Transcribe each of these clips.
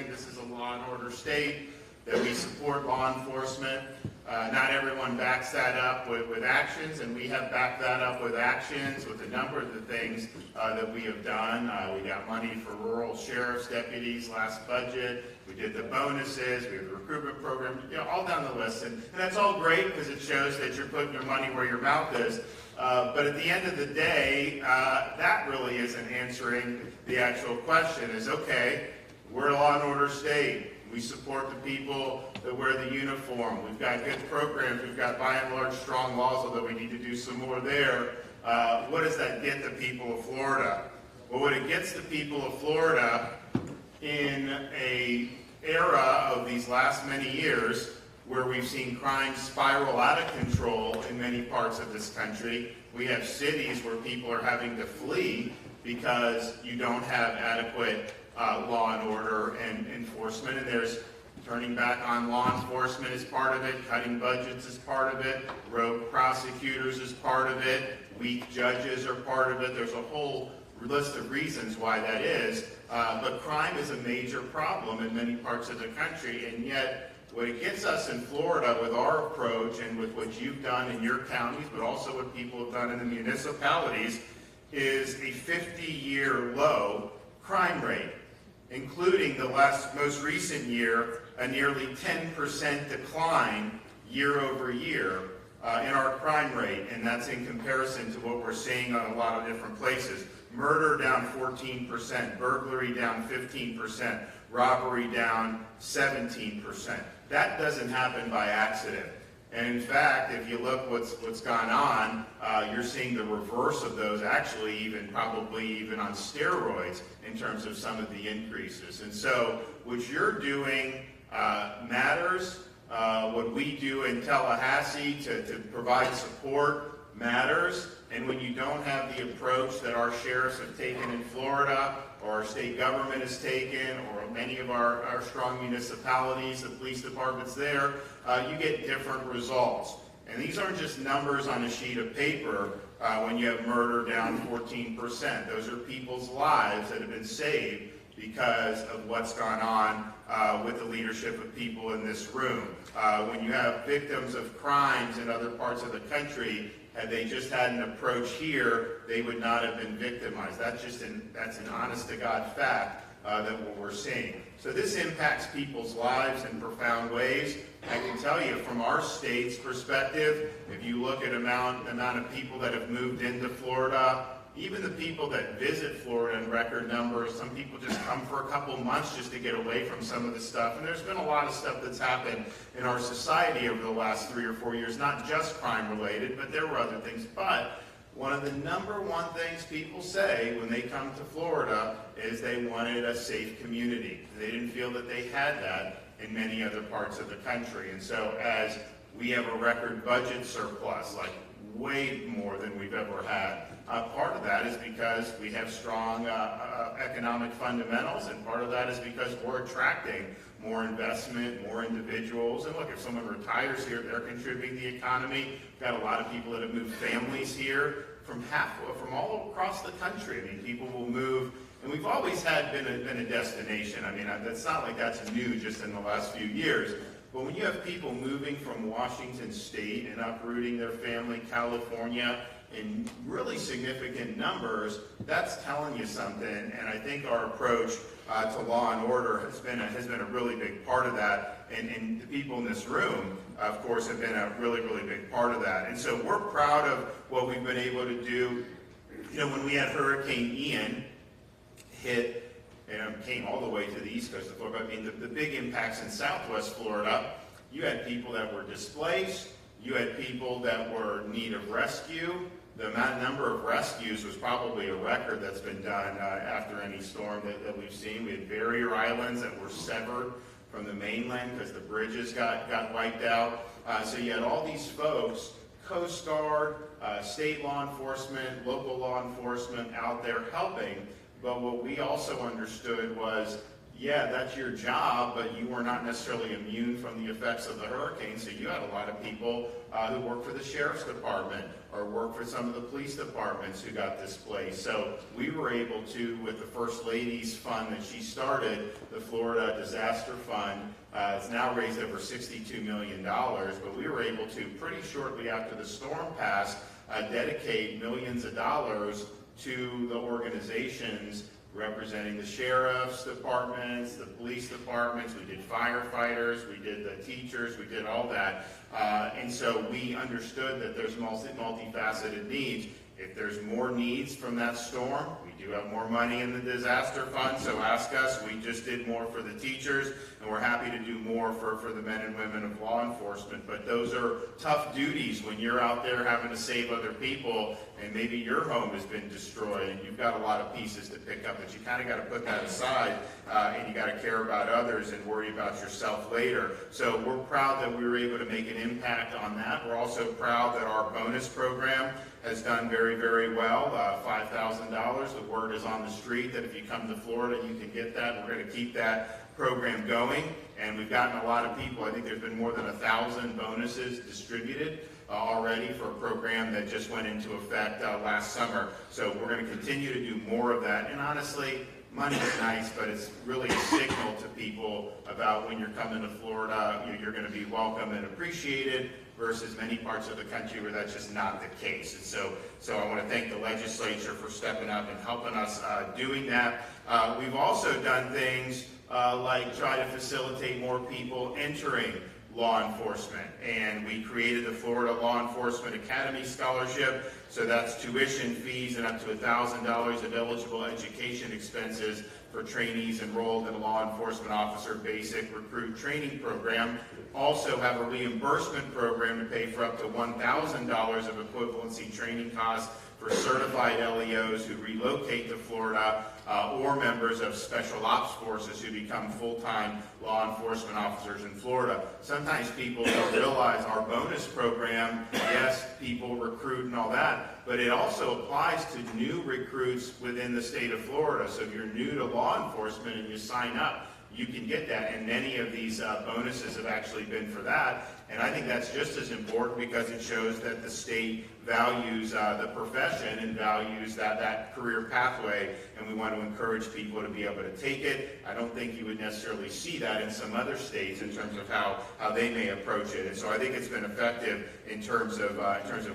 saying this is a law and order state, that we support law enforcement. Not everyone backs that up with actions, and we have backed that up with actions with a number of the things that we have done. We got money for rural sheriff's deputies last budget. We did the bonuses. We have the recruitment program, all down the list. And that's all great because it shows that you're putting your money where your mouth is. But at the end of the day, that really isn't answering the actual question is, okay, we're a law and order state. We support the people that wear the uniform. We've got good programs. We've got, by and large, strong laws, although we need to do some more there. What does that get the people of Florida? Well, what it gets the people of Florida in an era of these last many years where we've seen crime spiral out of control in many parts of this country. We have cities where people are having to flee because you don't have adequate law and order and enforcement, and there's turning back on law enforcement is part of it, cutting budgets is part of it, rogue prosecutors is part of it, weak judges are part of it. There's a whole list of reasons why that is, but crime is a major problem in many parts of the country, and yet what it gets us in Florida with our approach and with what you've done in your counties, but also what people have done in the municipalities, is a 50-year low crime rate, including the most recent year, a nearly 10% decline year over year in our crime rate, and that's in comparison to what we're seeing on a lot of different places. Murder down 14%, burglary down 15%, robbery down 17%. That doesn't happen by accident. And in fact, if you look what's gone on, you're seeing the reverse of those, actually probably even on steroids in terms of some of the increases. And so what you're doing matters. What we do in Tallahassee to provide support matters. And when you don't have the approach that our sheriffs have taken in Florida, or our state government has taken, or many of our strong municipalities, the police departments there, you get different results. And these aren't just numbers on a sheet of paper when you have murder down 14%. Those are people's lives that have been saved because of what's gone on with the leadership of people in this room. When you have victims of crimes in other parts of the country, had they just had an approach here, they would not have been victimized. That's an honest-to-God fact that what we're seeing. So this impacts people's lives in profound ways. I can tell you from our state's perspective, if you look at the amount of people that have moved into Florida, even the people that visit Florida in record numbers, some people just come for a couple months just to get away from some of the stuff. And there's been a lot of stuff that's happened in our society over the last 3 or 4 years, not just crime related, but there were other things. But one of the number one things people say when they come to Florida is they wanted a safe community. They didn't feel that they had that in many other parts of the country. And so as we have a record budget surplus, like way more than we've ever had, part of that is because we have strong economic fundamentals, and part of that is because we're attracting more investment, more individuals. And look, if someone retires here, they're contributing to the economy. We've got a lot of people that have moved families here from all across the country. I mean, people will move, and we've always been a destination. I mean, that's not like that's new just in the last few years. But when you have people moving from Washington State and uprooting their family, California, in really significant numbers, that's telling you something. And I think our approach to law and order has been a really big part of that. And the people in this room, of course, have been a really, really big part of that. And so we're proud of what we've been able to do. You know, when we had Hurricane Ian hit, and came all the way to the east coast of Florida, I mean, the big impacts in southwest Florida, you had people that were displaced, you had people that were in need of rescue. The number of rescues was probably a record that's been done after any storm that we've seen. We had barrier islands that were severed from the mainland because the bridges got wiped out. So you had all these folks, Coast Guard, state law enforcement, local law enforcement out there helping. But what we also understood was yeah, that's your job, but you were not necessarily immune from the effects of the hurricane. So you had a lot of people who work for the sheriff's department or work for some of the police departments who got displaced. So we were able to, with the First Lady's fund that she started, the Florida Disaster Fund, it's now raised over $62 million, but we were able to, pretty shortly after the storm passed, dedicate millions of dollars to the organizations representing the sheriff's departments, the police departments. We did firefighters, we did the teachers, we did all that. And so we understood that there's multifaceted needs. If there's more needs from that storm, we do have more money in the disaster fund, so ask us. We just did more for the teachers, and we're happy to do more for the men and women of law enforcement. But those are tough duties when you're out there having to save other people, and maybe your home has been destroyed, and you've got a lot of pieces to pick up, but you kind of got to put that aside, and you got to care about others and worry about yourself later. So we're proud that we were able to make an impact on that. We're also proud that our bonus program has done very, very well, $5,000. The word is on the street that if you come to Florida, you can get that. We're going to keep that program going, and we've gotten a lot of people. I think there's been more than 1,000 bonuses distributed already for a program that just went into effect last summer. So we're going to continue to do more of that. And honestly, money is nice, but it's really a signal to people about when you're coming to Florida, you're going to be welcome and appreciated, versus many parts of the country where that's just not the case. And so I want to thank the legislature for stepping up and helping us doing that. We've also done things like try to facilitate more people entering law enforcement, and we created the Florida Law Enforcement Academy Scholarship. So that's tuition fees and up to $1,000 of eligible education expenses for trainees enrolled in a law enforcement officer basic recruit training program. Also have a reimbursement program to pay for up to $1,000 of equivalency training costs for certified LEOs who relocate to Florida, or members of special ops forces who become full-time law enforcement officers in Florida. Sometimes people don't realize our bonus program, yes, people recruit and all that, but it also applies to new recruits within the state of Florida. So if you're new to law enforcement and you sign up, you can get that, and many of these bonuses have actually been for that. And I think that's just as important because it shows that the state values the profession and values that career pathway, and we want to encourage people to be able to take it. I don't think you would necessarily see that in some other states in terms of how they may approach it. And so I think it's been effective in terms of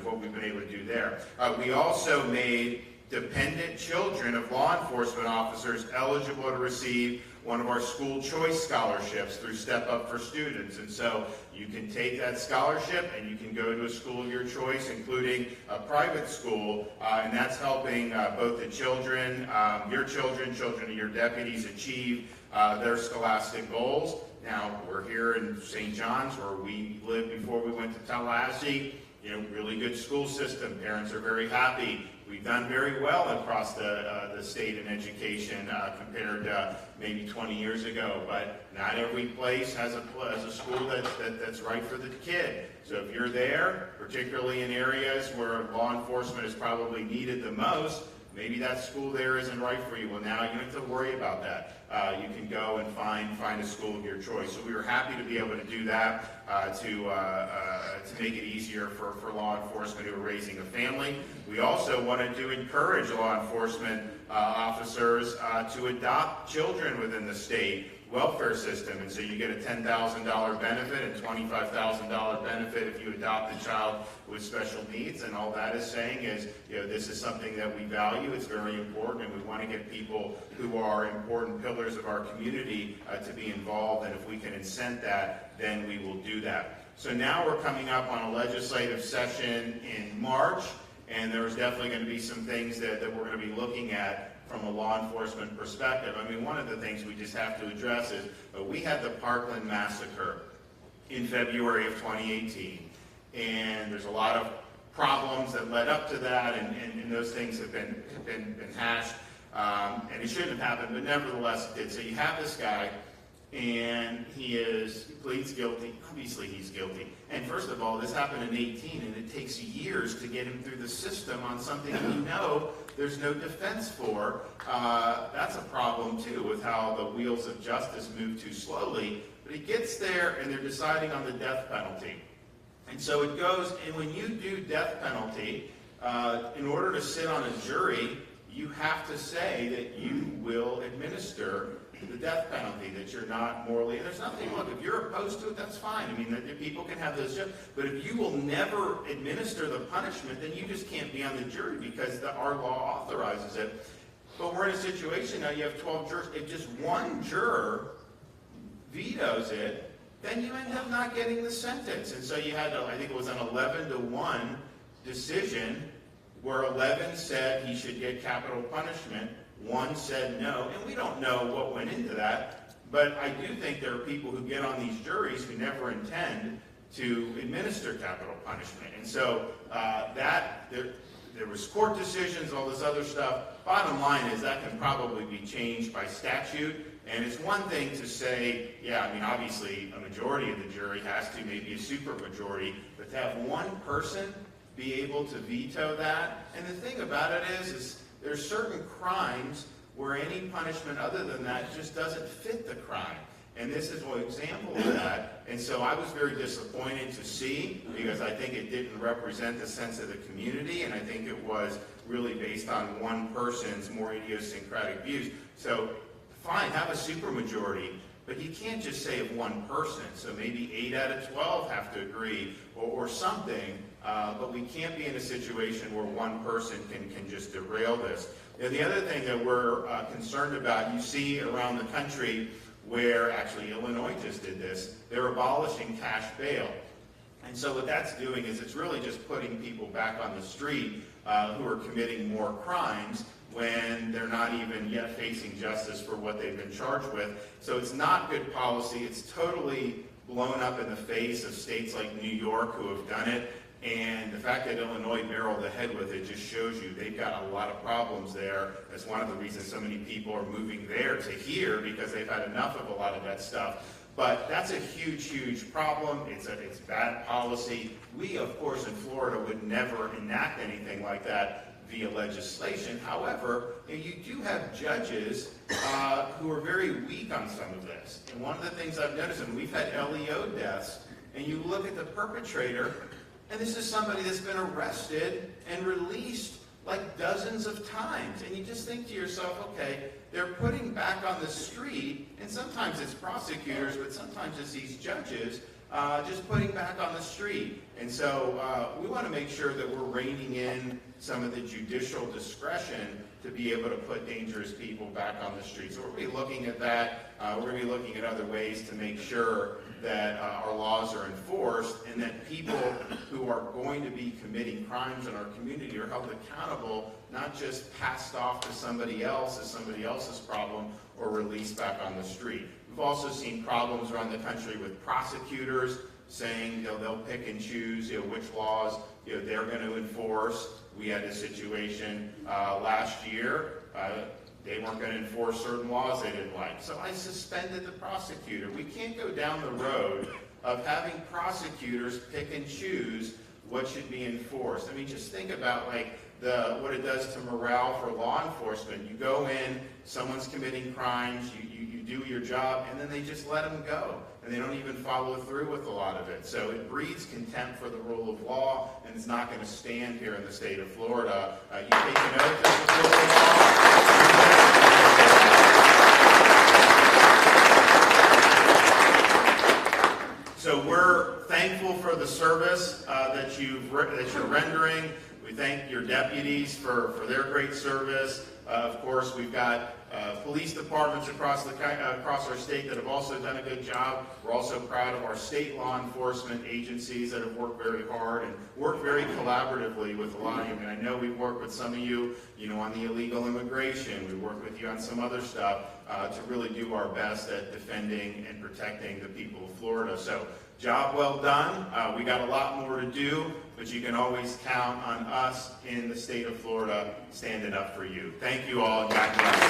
what we've been able to do there. We also made dependent children of law enforcement officers eligible to receive one of our school choice scholarships through Step Up for Students. And so you can take that scholarship and you can go to a school of your choice, including a private school, and that's helping both the children, your children of your deputies achieve their scholastic goals. Now, we're here in St. John's where we lived before we went to Tallahassee. Really good school system. Parents are very happy. We've done very well across the state in education compared to maybe 20 years ago, but not every place has a school that's right for the kid. So if you're there, particularly in areas where law enforcement is probably needed the most, maybe that school there isn't right for you. Well, now you don't have to worry about that. You can go and find a school of your choice. So we were happy to be able to do that to make it easier for law enforcement who are raising a family. We also wanted to encourage law enforcement officers to adopt children within the state welfare system, and so you get a $10,000 benefit and $25,000 benefit if you adopt a child with special needs. And all that is saying is, this is something that we value. It's very important, and we want to get people who are important pillars of our community to be involved. And if we can incent that, then we will do that. So now we're coming up on a legislative session in March, and there's definitely going to be some things that we're going to be looking at from a law enforcement perspective. I mean, one of the things we just have to address is we had the Parkland massacre in February of 2018, and there's a lot of problems that led up to that, and those things have been hashed, and it shouldn't have happened, but nevertheless it did. So you have this guy and he pleads guilty. Obviously he's guilty. And first of all, this happened in 18, and it takes years to get him through the system on something we know there's no defense for. That's a problem too, with how the wheels of justice move too slowly. But he gets there, and they're deciding on the death penalty. And so it goes, and when you do death penalty, in order to sit on a jury, you have to say that you will administer the death penalty, that you're not morally, and there's nothing, look, if you're opposed to it, that's fine. I mean, people can have those, but if you will never administer the punishment, then you just can't be on the jury because our law authorizes it. But we're in a situation now, you have 12 jurors. If just one juror vetoes it, then you end up not getting the sentence. And so you had, I think it was an 11-1 decision where 11 said he should get capital punishment, 1 said no, and we don't know what went into that, but I do think there are people who get on these juries who never intend to administer capital punishment. And so there was court decisions, all this other stuff. Bottom line is that can probably be changed by statute. And it's one thing to say, yeah, I mean, obviously a majority of the jury has to, maybe a supermajority, but to have one person be able to veto that. And the thing about it is there's certain crimes where any punishment other than that just doesn't fit the crime. And this is one example of that. And so I was very disappointed to see, because I think it didn't represent the sense of the community, and I think it was really based on one person's more idiosyncratic views. So fine, have a supermajority, but you can't just say of one person. So maybe 8 out of 12 have to agree or something, but we can't be in a situation where one person can just derail this. You know, the other thing that we're concerned about, you see around the country where actually Illinois just did this, they're abolishing cash bail. And so what that's doing is it's really just putting people back on the street who are committing more crimes when they're not even yet facing justice for what they've been charged with. So it's not good policy. It's totally blown up in the face of states like New York who have done it. And the fact that Illinois barreled ahead with it just shows you they've got a lot of problems there. That's one of the reasons so many people are moving there to here, because they've had enough of a lot of that stuff. But that's a huge, huge problem. It's bad policy. We, of course, in Florida would never enact anything like that via legislation. However, you do have judges who are very weak on some of this. And one of the things I've noticed, and we've had LEO deaths, and you look at the perpetrator, and this is somebody that's been arrested and released like dozens of times. And you just think to yourself, okay, they're putting back on the street, and sometimes it's prosecutors, but sometimes it's these judges just putting back on the street. And so we want to make sure that we're reining in some of the judicial discretion to be able to put dangerous people back on the street. So we're going to be looking at that. We're going to be looking at other ways to make sure that our laws are enforced, and that people who are going to be committing crimes in our community are held accountable, not just passed off to somebody else as somebody else's problem or released back on the street. We've also seen problems around the country with prosecutors saying they'll pick and choose which laws they're going to enforce. We had a situation last year. They weren't going to enforce certain laws they didn't like. So I suspended the prosecutor. We can't go down the road of having prosecutors pick and choose what should be enforced. I mean, just think about what it does to morale for law enforcement. You go in, someone's committing crimes, you do your job, and then they just let them go. And they don't even follow through with a lot of it. So it breeds contempt for the rule of law, and it's not going to stand here in the state of Florida. You take an oath as the rule of law. So we're thankful for the service that you're rendering. We thank your deputies for their great service. Of course, we've got police departments across our state that have also done a good job. We're also proud of our state law enforcement agencies that have worked very hard and worked very collaboratively with a lot of you. I mean, I know we've worked with some of you, on the illegal immigration. We worked with you on some other stuff to really do our best at defending and protecting the people of Florida. So, job well done. We got a lot more to do, but you can always count on us in the state of Florida standing up for you. Thank you all, and God bless.